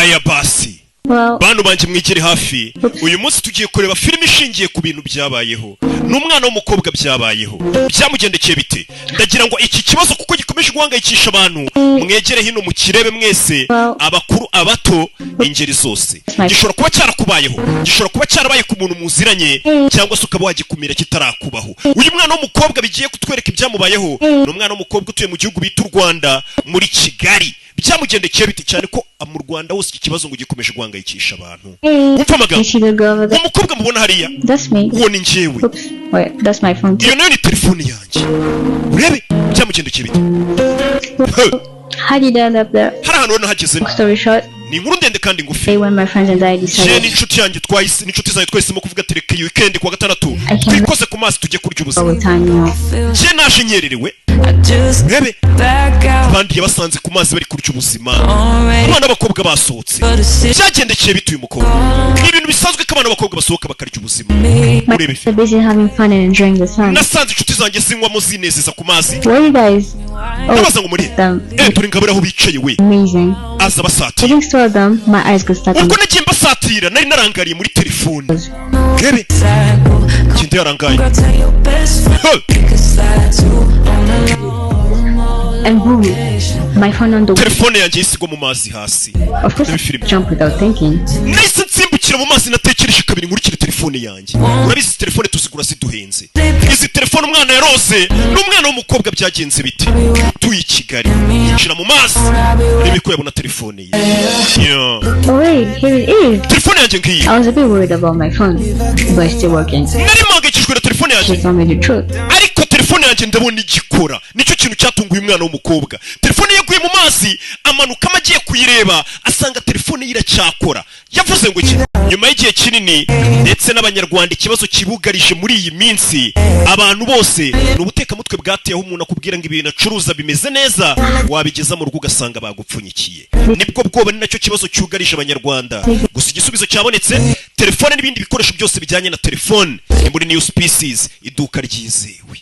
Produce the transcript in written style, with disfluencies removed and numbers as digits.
aya basi bantu banje mwigere hafi uyu munsi tugiye kureba filime ishingiye ku bintu byabayeho n'umwana w'umukobwa byabayeho byamugendekeye bite ndagira ngo iki kibazo kuko gikomeje guhangayikisha abantu mwegere hino mu kirebe mwese abakuru abato ingeri zose gishobora kuba cyarakubayeho gishobora kuba cyarabaye ku muntu muziranye cyangwa se ukaba wagikumira kitarakubaho uyu mwana w'umukobwa bigiye kutwereka ibyamubayeho n'umwana w'umukobwa utuye mu gihugu bita u Rwanda muri Kigali byamugendekeye bite cyane ko mu Rwanda hose iki kibazo ngo gikomeje guhangayikisha abantu umva amagambo umukobwa mubona hariya uwo ni njyewe iyo nayo ni telefone yanjye urebe byamugendekeye bite How did you end up there? Story short. Ni inkuru ndende kandi ngufi. When my friends and I decided. Ni inshuti yanjye twahise inshuti zayo twahisemo kuvuga tereka iyi weekend kuwa gatandatu twikoze ku mazi tujye kurya ubuzima. Je naje nyererewe. Rebe abandi yabasanze ku mazi bari kurya ubuzima. Abana b'abakobwa basohotse. Byagendekeye bituye umukobwa. Ni ibintu bisanzwe ko abana b'abakobwa basohoka bakarya ubuzima. Urebe. Busy having fun and enjoying the sun. Nasanze inshuti zanjye zinywamo zinezeza ku mazi. Where you guys? Nabaza ngo muri. Turi ngabura aho bicaye we. Amazing. Aza basati. Sitting still with them, my eyes got stuck. Ubwo nagiye mbasatira nari narangariye muri telefone. Rebe. Kindi yarangaye. And boom, my phone on the telefone yanjye isigwa mu mazi hasi. Of course, I jump without thinking. Nahise nsimbukira mu mazi natekereje kabiri nkurikire telefone yanjye. Urabizi telefone tusigura ziduhenze. Izi telefone umwana yarose n'umwana w'umukobwa byagenze bite. Tuyi Kigali. Injira mu mazi. Rebe ko yabona telefone ye. Oh wait, here it is. Telefone yanjye ngiyi. I was a bit worried about my phone, but it's still working. Nari mpangayikishijwe na telefone yanjye. She told me the truth. Ariko telefone yanjye ndabona igikora. Nicyo kintu cyatunguye umwana w'umukobwa. Telefone yaguye mu mazi amanuka amagiye kuyireba asanga telefone ye iracyakora. Yavuze ngo iki? Nyuma y'igihe kinini ndetse n'abanyarwanda ikibazo kibugarije muri iyi minsi abantu bose n'ubutekamutwe bwateyeho umuntu akubwira ngo ibintu acuruza bimeze neza wabigeza mu rugo ugasanga bagupfunyikiye. Nibwo bwoba ni nacyo kibazo cyugarije abanyarwanda. Gusa igisubizo cyabonetse telefone n'ibindi bikoresho byose bijyanye na telefone muri New Species iduka ryizewe.